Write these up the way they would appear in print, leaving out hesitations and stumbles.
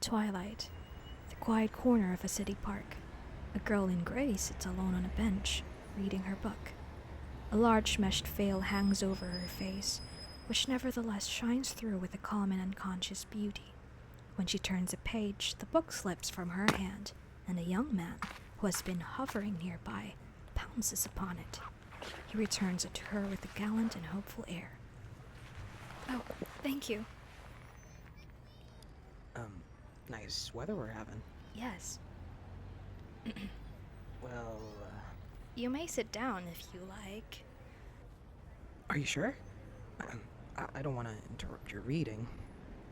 Twilight. The quiet corner of a city park. A girl in gray sits alone on a bench, reading her book. A large meshed veil hangs over her face, which nevertheless shines through with a calm and unconscious beauty. When she turns a page, the book slips from her hand, and a young man, who has been hovering nearby, pounces upon it. He returns it to her with a gallant and hopeful air. Oh, thank you. Nice weather we're having. Yes. Well, You may sit down if you like. are you sure? I don't want to interrupt your reading.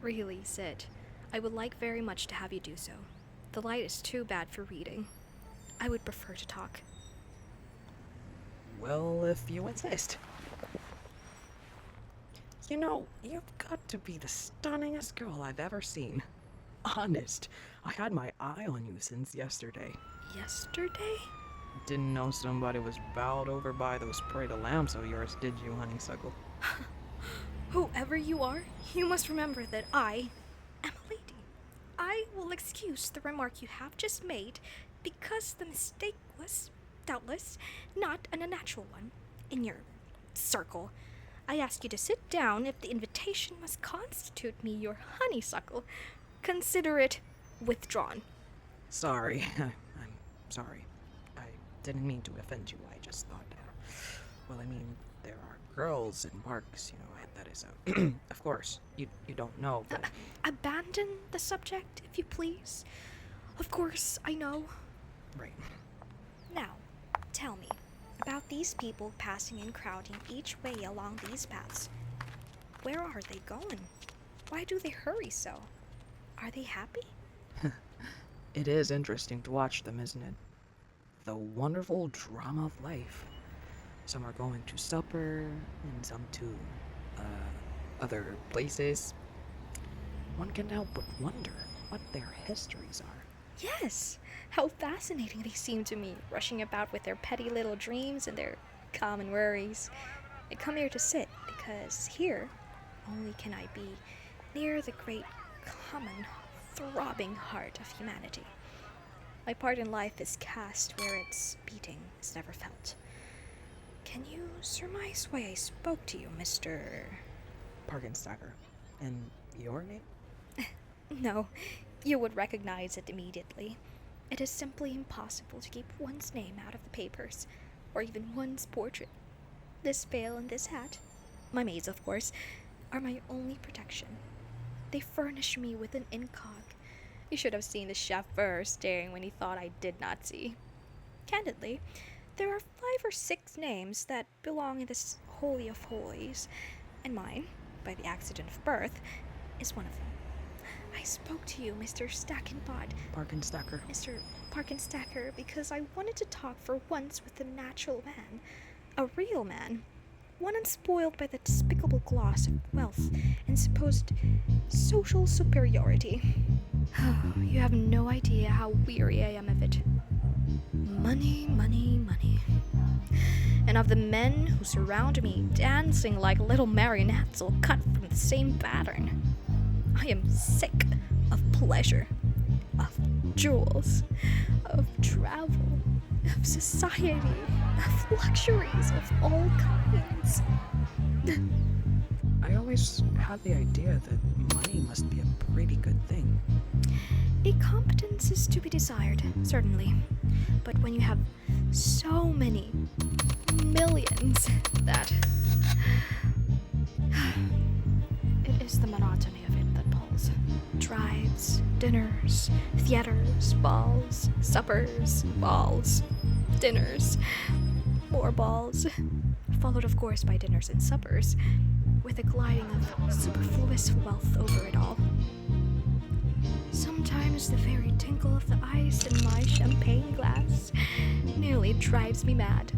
Really, sit. I would like very much to have you do so. The light is too bad for reading. I would prefer to talk. Well, if you insist. You know, you've got to be the stunningest girl I've ever seen. Honest, I had my eye on you since yesterday. Yesterday? Didn't know somebody was bowed over by those prey lamps of yours, did you, honeysuckle? Whoever you are, you must remember that I am a lady. I will excuse the remark you have just made because the mistake was, doubtless, not an unnatural one. In your circle, I ask you to sit down if the invitation must constitute me your honeysuckle. Consider it withdrawn. Sorry, I'm sorry. I didn't mean to offend you, I just thought, well, I mean, there are girls in parks, you know, that is, of course, you don't know, but... Abandon the subject, if you please. Of course, I know. Right. Now, tell me, about these people passing and crowding each way along these paths. Where are they going? Why do they hurry so? Are they happy? It is interesting to watch them, isn't it? The wonderful drama of life. Some are going to supper, and some to, other places. One can help but wonder what their histories are. Yes! How fascinating they seem to me, rushing about with their petty little dreams and their common worries. I come here to sit, because here only can I be near the great, common, throbbing heart of humanity. My part in life is cast where its beating is never felt. Can you surmise why I spoke to you, Mr. Parkenstacker. And your name? No, you would recognize it immediately. It is simply impossible to keep one's name out of the papers, or even one's portrait. This veil and this hat, my maid's of course, are my only protection. They furnish me with an incog. You should have seen the chauffeur staring when he thought I did not see. Candidly, there are 5 or 6 names that belong in this holy of holies, and mine, by the accident of birth, is one of them. I spoke to you, Mr. Stackenbot. Parkenstacker. Mr. Parkenstacker, because I wanted to talk for once with a natural man. A real man. One unspoiled by the despicable gloss of wealth and supposed social superiority. You have no idea how weary I am of it. Money, money, money. And of the men who surround me dancing like little marionettes all cut from the same pattern. I am sick of pleasure, of jewels, of travel, of society, of luxuries of all kinds. I always had the idea that money must be a pretty good thing. A competence is to be desired, certainly. But when you have so many millions that... It is the monotony of it that pulls. Drives, dinners, theaters, balls, suppers, balls, dinners, more balls, followed of course by dinners and suppers, with a gliding of superfluous wealth over it all. Sometimes the very tinkle of the ice in my champagne glass nearly drives me mad.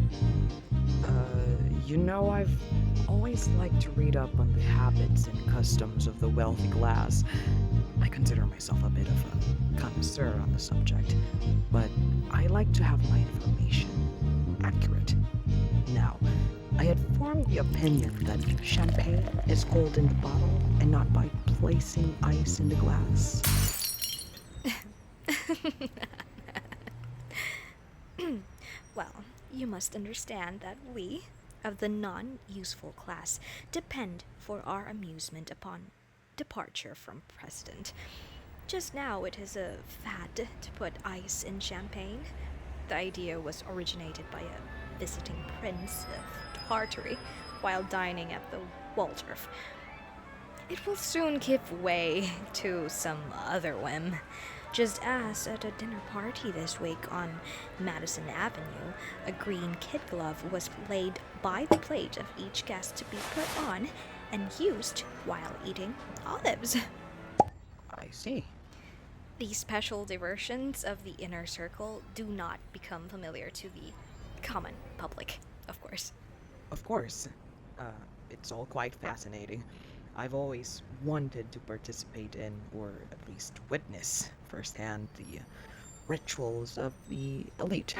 You know, I've always liked to read up on the habits and customs of the wealthy class. I consider myself a bit of a connoisseur on the subject, but I like to have my information accurate. Now, I had formed the opinion that champagne is cold in the bottle and not by placing ice in the glass. you must understand that we, of the non-useful class, depend for our amusement upon departure from precedent. Just now it is a fad to put ice in champagne. The idea was originated by a visiting prince of Tartary while dining at the Waldorf. It will soon give way to some other whim. Just as at a dinner party this week on Madison Avenue, a green kid glove was laid by the plate of each guest to be put on and used while eating olives. I see. These special diversions of the inner circle do not become familiar to the common public, of course. Of course. It's all quite fascinating. I've always wanted to participate in, or at least witness firsthand, the rituals of the elite.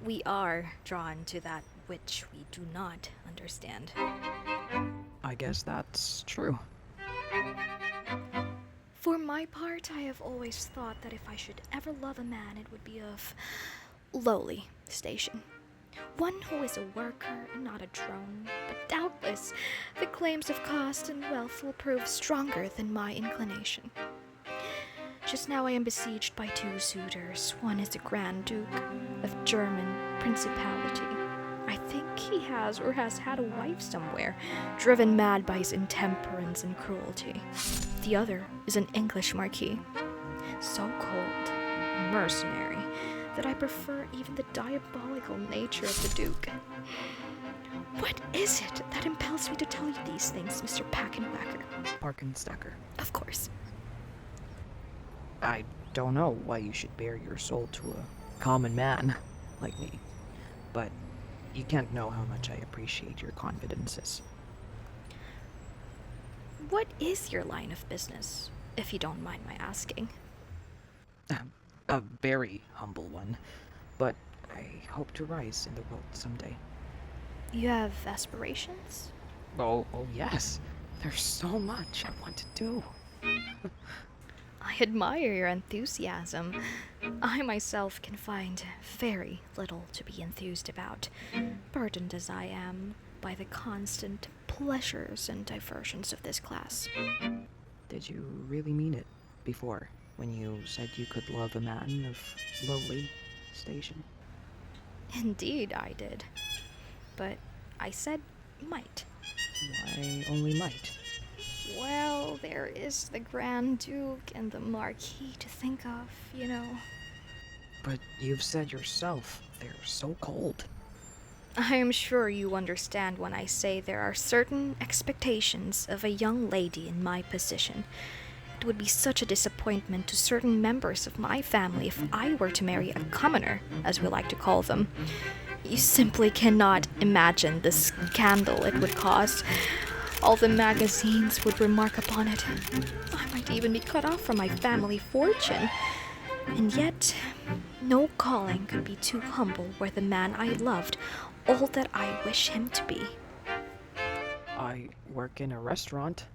We are drawn to that which we do not understand. I guess that's true. For my part, I have always thought that if I should ever love a man, it would be of lowly station. One who is a worker and not a drone, but doubtless the claims of caste and wealth will prove stronger than my inclination. Just now I am besieged by two suitors. One is a Grand Duke of German principality. I think he has or has had a wife somewhere, driven mad by his intemperance and cruelty. The other is an English marquis, so cold, mercenary, that I prefer even the diabolical nature of the Duke. What is it that impels me to tell you these things, Mr. Packenwacker? Parkenstacker. Of course. I don't know why you should bare your soul to a common man like me, but you can't know how much I appreciate your confidences. What is your line of business, if you don't mind my asking? A very humble one, but I hope to rise in the world someday. You have aspirations? Oh yes. There's so much I want to do. I admire your enthusiasm. I myself can find very little to be enthused about, burdened as I am by the constant pleasures and diversions of this class. Did you really mean it before, when you said you could love a man of lowly station? Indeed, I did. But I said might. Why only might? Well, there is the Grand Duke and the Marquis to think of, you know. But you've said yourself, they're so cold. I am sure you understand when I say there are certain expectations of a young lady in my position. It would be such a disappointment to certain members of my family if I were to marry a commoner, as we like to call them. You simply cannot imagine the scandal it would cause. All the magazines would remark upon it. I might even be cut off from my family fortune. And yet, no calling could be too humble where the man I loved all that I wish him to be. I work in a restaurant.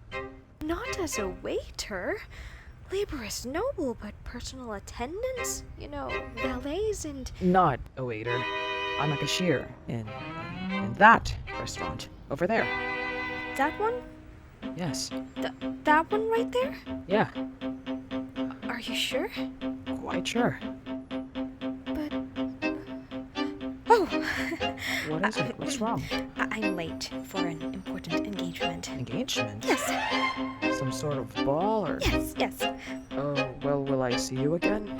Not as a waiter. Labor is noble, but personal attendants, you know, valets and... Not a waiter. I'm a cashier in that restaurant. Over there. That one? Yes. That one right there? Yeah, Are you sure? quite sure. But... Oh! What is it? What's wrong? I'm late for an important engagement. Engagement? Yes, Some sort of ball or... yes. Oh, well, will I see you again?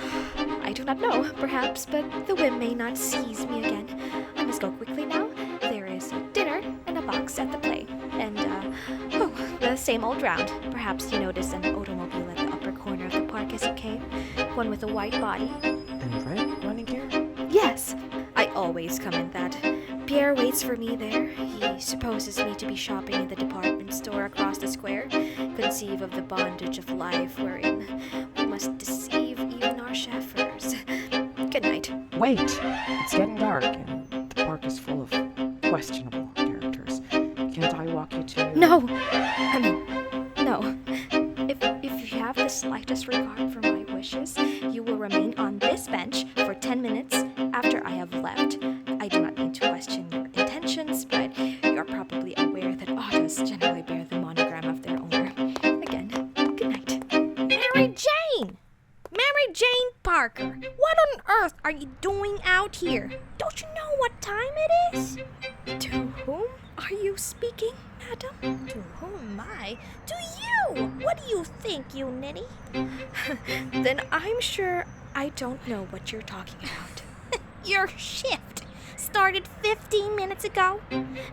I do not know, perhaps, but the whim may not seize me again. I must go quickly now. There is a dinner and a box at the play. And, the same old round. Perhaps you notice an automobile at the upper corner of the park as you came. One with a white body. And red running here? Yes, I always come in that. Pierre waits for me there. He supposes me to be shopping in the department store across the square. Conceive of the bondage of life wherein we must deceive even our chauffeurs. Good night. Wait! It's getting dark and the park is full of questionable characters. Can't I walk you to... No! No. If you have the slightest regard for my wishes, you will remain on this bench for 10 minutes after I have Parker, what on earth are you doing out here? Don't you know what time it is? To whom are you speaking, madam? To whom am I? To you! What do you think, you ninny? Then I'm sure I don't know what you're talking about. Your shift started 15 minutes ago.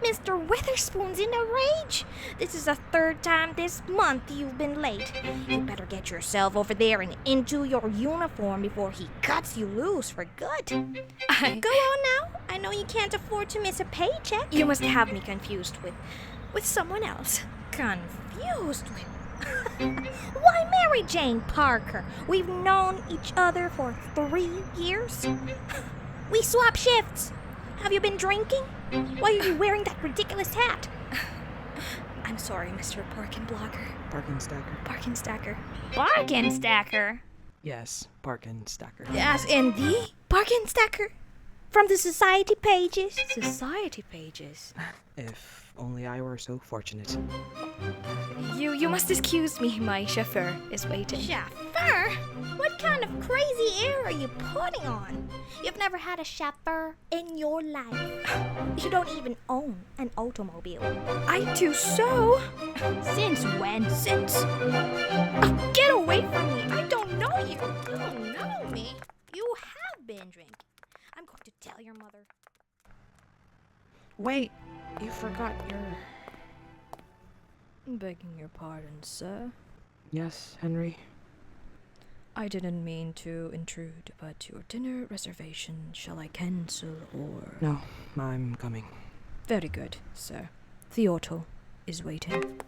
Mr. Witherspoon's in a rage. This is the third time this month you've been late. You better get yourself over there and into your uniform before he cuts you loose for good. Go on now. I know you can't afford to miss a paycheck. You must have me confused with someone else. Confused with... Why, Mary Jane Parker, we've known each other for 3 years. We swap shifts. Have you been drinking? Why are you wearing that ridiculous hat? I'm sorry, Mr. Parkenblocker. Parkenstacker. Bargainstacker. Yes, Parkenstacker. As in the Bargainstacker? From the society pages? Society pages. If only I were so fortunate. You must excuse me, my chauffeur is waiting. Chauffeur? What kind of crazy air are you putting on? You've never had a chauffeur in your life. You don't even own an automobile. I do so. Since when? Oh, get away from me. I don't know you. You don't know me. You have been drinking. I'm going to tell your mother. Wait, you forgot your... Begging your pardon, sir. Yes, Henry? I didn't mean to intrude, but your dinner reservation, shall I cancel or... No, I'm coming. Very good, sir. The auto is waiting.